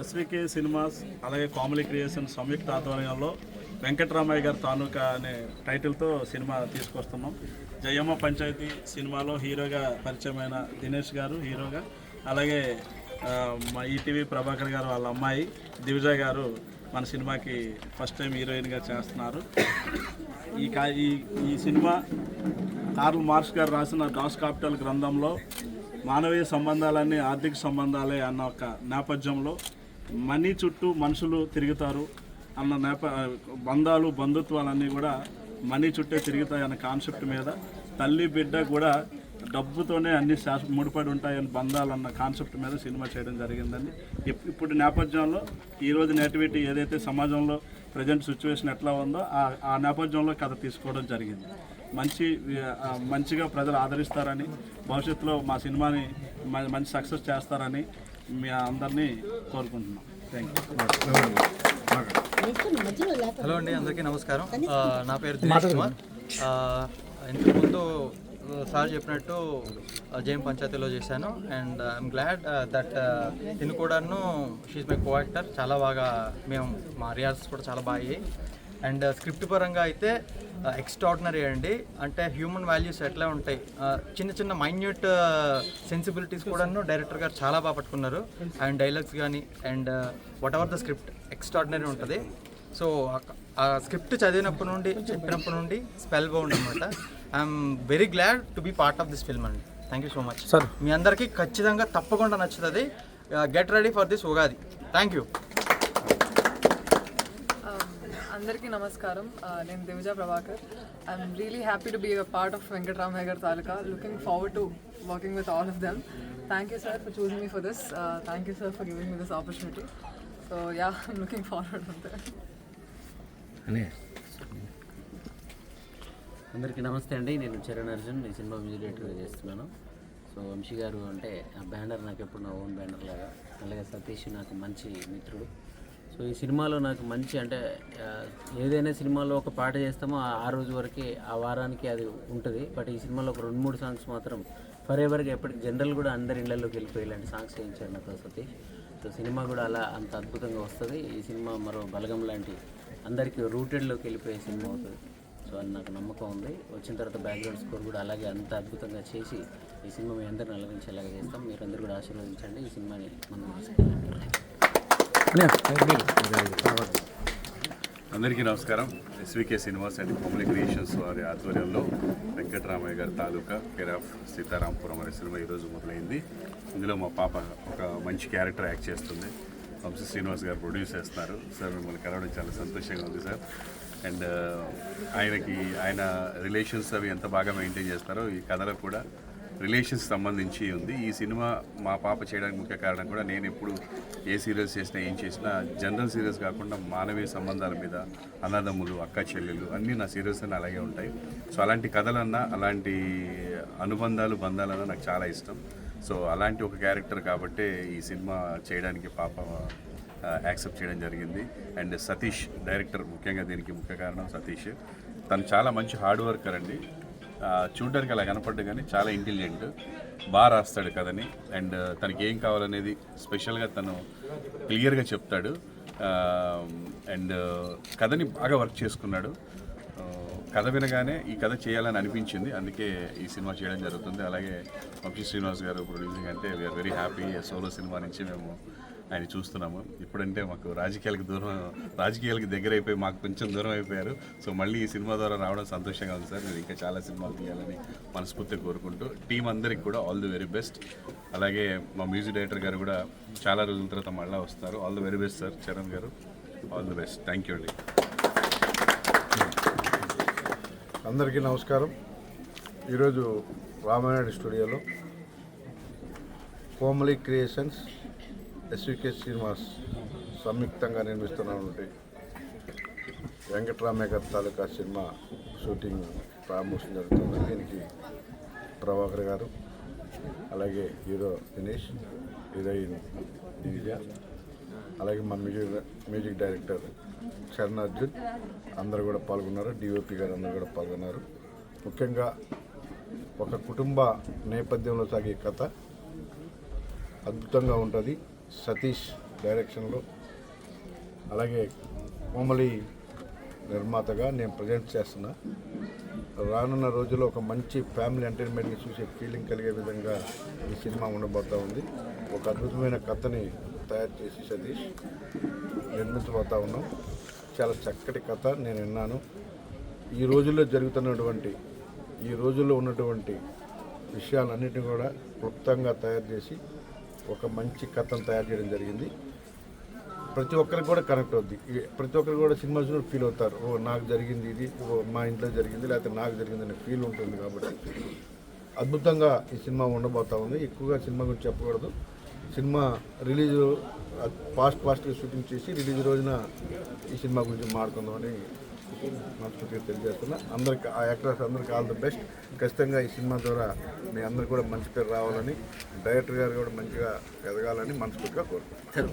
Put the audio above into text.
SVK cinemas అలాగే comedy creation సంయుక్త ఆధ్వర్యంలో వెంకటరామయ్య గారి తాలూకా అనే టైటిల్తో సినిమా తీసుకొస్తున్నాం. జయమ్మ పంచాయతీ సినిమాలో హీరోగా పరిచయమైన దినేష్ గారు హీరోగా, అలాగే మా ఈటీవీ ప్రభాకర్ గారు వాళ్ళ అమ్మాయి దివిజ గారు మన సినిమాకి ఫస్ట్ టైం హీరోయిన్గా చేస్తున్నారు. ఈ సినిమా కార్ల్ మార్క్స్ గారు రాసిన డాస్ కాపిటల్ గ్రంథంలో మానవీయ సంబంధాలన్నీ ఆర్థిక సంబంధాలే అన్న ఒక నేపథ్యంలో మనీ చుట్టూ మనుషులు తిరుగుతారు అన్న బంధాలు బంధుత్వాలన్నీ కూడా మనీ చుట్టే తిరుగుతాయి అన్న కాన్సెప్ట్ మీద, తల్లి బిడ్డ కూడా డబ్బుతోనే అన్ని ముడిపడి ఉంటాయని బంధాలు అన్న కాన్సెప్ట్ మీద సినిమా చేయడం జరిగిందండి. ఇప్పుడు నేపథ్యంలో ఈరోజు నేటివిటీ ఏదైతే సమాజంలో ప్రజెంట్ సిచ్యువేషన్ ఎట్లా ఉందో ఆ నేపథ్యంలో కథ తీసుకోవడం జరిగింది. మంచిగా ప్రజలు ఆదరిస్తారని, భవిష్యత్తులో మా సినిమాని మంచి సక్సెస్ చేస్తారని మీ అందరినీ కోరుకుంటున్నాం. Thank you. హలో అండి, అందరికీ నమస్కారం. నా పేరు దినేష్ కుమార్. ఇంతకుముందు సార్ చెప్పినట్టు జేఎం పంచాయతీలో చేశాను అండ్ ఐఎమ్ గ్లాడ్ దట్ తిను కూడాను షీఈ్ మై కో యాక్టర్. చాలా బాగా మా రిహార్సల్స్ కూడా చాలా బాగా అయ్యాయి అండ్ స్క్రిప్ట్ పరంగా అయితే ఎక్స్ట్రాడినరీ అండి. అంటే హ్యూమన్ వాల్యూస్ ఎట్లా ఉంటాయి, చిన్న చిన్న మైన్యూట్ సెన్సిబిలిటీస్ కూడాను డైరెక్టర్ గారు చాలా బాగా పట్టుకున్నారు అండ్ డైలాగ్స్ కానీ and whatever the script extraordinary ఉంటుంది. సో ఆ స్క్రిప్ట్ చదివినప్పటి నుండి చెప్పినప్పటి నుండి స్పెల్ బౌండ్ అనమాట. I'm very glad to be part of this film అండి. Thank you so much sir. మీ అందరికీ ఖచ్చితంగా తప్పకుండా నచ్చుతుంది. Get ready for this Ugadi. Thank you. అందరికీ నమస్కారం. నేను Divija Prabhakar. I'm really happy to be a part of Venkataramayya గారి తాలూకా. Looking forward to working with all of them. Thank you sir for choosing me for this. Thank you sir for giving me this opportunity. So yeah, I'm looking forward with that. అందరికీ నమస్తే అండి. నేను చరణ్ అర్జున్, ఈ cinema music డైరెక్టర్గా చేస్తున్నాను. So Vamsi గారు అంటే ఆ బ్యానర్ నాకు ఎప్పుడు నా ఓన్ బ్యానర్ లాగా, అలాగే సతీష్ నాకు మంచి మిత్రుడు. సో ఈ సినిమాలో నాకు మంచి అంటే ఏదైనా సినిమాలో ఒక పాట చేస్తామో ఆ రోజు వరకే ఆ వారానికి అది ఉంటుంది. బట్ ఈ సినిమాలో ఒక 2-3 సాంగ్స్ మాత్రం ఫర్ ఎవర్గా ఎప్పటికి జనరల్ కూడా అందరి ఇళ్లలోకి వెళ్ళిపోయి ఇలాంటి సాంగ్స్ చేయించాడు నాతో సతీష్. సో సినిమా కూడా అలా అంత అద్భుతంగా వస్తుంది. ఈ సినిమా మరో బలగం లాంటి అందరికీ రూటెడ్లోకి వెళ్ళిపోయే సినిమా అవుతుంది. సో అది నాకు నమ్మకం ఉంది. వచ్చిన తర్వాత బ్యాక్గ్రౌండ్ స్కోర్ కూడా అలాగే అంత అద్భుతంగా చేసి ఈ సినిమా మీ అందరిని అలరించేలాగా చేస్తాం. మీరందరూ కూడా ఆశీర్వదించండి. ఈ సినిమాని మనం అందరికీ నమస్కారం. SVK cinemas and comedy creations వారి ఆధ్వర్యంలో వెంకటరామయ్య గారి తాలూకా కేర్ ఆఫ్ సీతారాంపురం అనే సినిమా ఈరోజు మొదలైంది. ఇందులో మా పాప ఒక మంచి క్యారెక్టర్ యాక్ట్ చేస్తుంది. వంశీ శ్రీనివాస్ గారు ప్రొడ్యూస్ చేస్తున్నారు. సార్ మిమ్మల్ని కలవడం చాలా సంతోషంగా ఉంది సార్. అండ్ ఆయన రిలేషన్స్ అవి ఎంత బాగా మెయింటైన్ చేస్తారో ఈ కథలో కూడా రిలేషన్స్ సంబంధించి ఉంది. ఈ సినిమా మా పాప చేయడానికి ముఖ్య కారణం కూడా నేను ఎప్పుడు ఏ సీరియల్స్ చేసినా ఏం చేసినా జనరల్ సీరియల్స్ కాకుండా మానవీయ సంబంధాల మీద, అన్నదమ్ములు, అక్క చెల్లెలు అన్నీ నా సీరియల్స్ అన్నీ అలాగే ఉంటాయి. సో అలాంటి కథలన్నా అలాంటి అనుబంధాలు బంధాలన్నా నాకు చాలా ఇష్టం. సో అలాంటి ఒక క్యారెక్టర్ కాబట్టే ఈ సినిమా చేయడానికి పాప యాక్సెప్ట్ చేయడం జరిగింది. అండ్ సతీష్ డైరెక్టర్ ముఖ్యంగా దీనికి ముఖ్య కారణం సతీష్. తను చాలా మంచి హార్డ్ వర్కర్ అండి. చూడడానికి అలా కనపడ్డు కానీ చాలా ఇంటెలిజెంట్, బాగా రాస్తాడు కథని. అండ్ తనకి ఏం కావాలనేది స్పెషల్గా తను క్లియర్గా చెప్తాడు. అండ్ కథని బాగా వర్క్ చేసుకున్నాడు. కథ వినగానే ఈ కథ చేయాలని అనిపించింది, అందుకే ఈ సినిమా చేయడం జరుగుతుంది. అలాగే వంశీ శ్రీనివాస్ గారు ప్రొడ్యూసింగ్ అంటే we are very happy. Solo cinema నుంచి మేము ఆయన చూస్తున్నాము. ఇప్పుడంటే మాకు రాజకీయాలకి దగ్గర అయిపోయి మాకు కొంచెం దూరం అయిపోయారు. సో మళ్ళీ ఈ సినిమా ద్వారా రావడం సంతోషంగా ఉంది సార్. నేను ఇంకా చాలా సినిమాలు తీయాలని మనస్ఫూర్తిగా కోరుకుంటూ టీం అందరికి కూడా ఆల్ ది వెరీ బెస్ట్. అలాగే మా మ్యూజిక్ డైరెక్టర్ గారు కూడా చాలా రోజుల తర్వాత మళ్ళీ వస్తారు. All the very best sir. Charan గారు all the best. Thank you అండి. అందరికీ నమస్కారం. ఈరోజు రామానాయుడు స్టూడియోలో కోమలి క్రియేషన్స్, ఎస్వికే సినిమాస్ సంయుక్తంగా నిర్మిస్తున్నటువంటి వెంకటరామయ్య గారి తాలూకా సినిమా షూటింగ్ ప్రారంభోత్సవం జరుగుతుంది. దీనికి ప్రభాకర్ గారు, అలాగే హీరో దినేష్, హీరోయిన్ దివిజ, అలాగే మా మ్యూజిక్ డైరెక్టర్ చరణ్ అర్జున్ అందరూ కూడా పాల్గొన్నారు. డిఓపి గారు అందరూ కూడా పాల్గొన్నారు. ముఖ్యంగా ఒక కుటుంబ నేపథ్యంలో సాగే కథ అద్భుతంగా ఉంటుంది. సతీష్ డైరెక్షన్లో, అలాగే కోమలి నిర్మాతగా నేను ప్రజెంట్ చేస్తున్నా. రానున్న రోజుల్లో ఒక మంచి ఫ్యామిలీ ఎంటర్టైన్మెంట్ని చూసే ఫీలింగ్ కలిగే విధంగా ఈ సినిమా ఉండబోతూ ఉంది. ఒక అద్భుతమైన కథని తయారు చేసి సతీష్ నిర్మించబోతూ ఉన్నాం. చాలా చక్కటి కథ నేను విన్నాను. ఈ రోజుల్లో ఉన్నటువంటి విషయాలన్నిటిని కూడా క్లుప్తంగా తయారు చేసి ఒక మంచి కథను తయారు చేయడం జరిగింది. ప్రతి ఒక్కరికి కూడా కనెక్ట్ అవుద్ది. ప్రతి ఒక్కరు కూడా సినిమా చూసి ఫీల్ అవుతారు, ఓ నాకు జరిగింది ఇది, ఓ మా ఇంట్లో జరిగింది, లేకపోతే నాకు జరిగింది అనే ఫీల్ ఉంటుంది. కాబట్టి అద్భుతంగా ఈ సినిమా ఉండబోతూ ఉంది. ఎక్కువగా సినిమా గురించి చెప్పకూడదు. సినిమా రిలీజ్ ఫాస్ట్గా షూటింగ్ చేసి రిలీజ్ రోజున ఈ సినిమా గురించి మాట్లాడుకుందామని మనస్ఫూర్తిగా తెలియజేస్తున్నా. అందరికి ఆ యాక్టర్స్ అందరికీ ఆల్ ది బెస్ట్. ఖచ్చితంగా ఈ సినిమా ద్వారా మీ అందరికీ కూడా మంచి పేరు రావాలని, డైరెక్టర్ గారు కూడా మంచిగా ఎదగాలని మనస్ఫూర్తిగా కోరుకుంటున్నాను.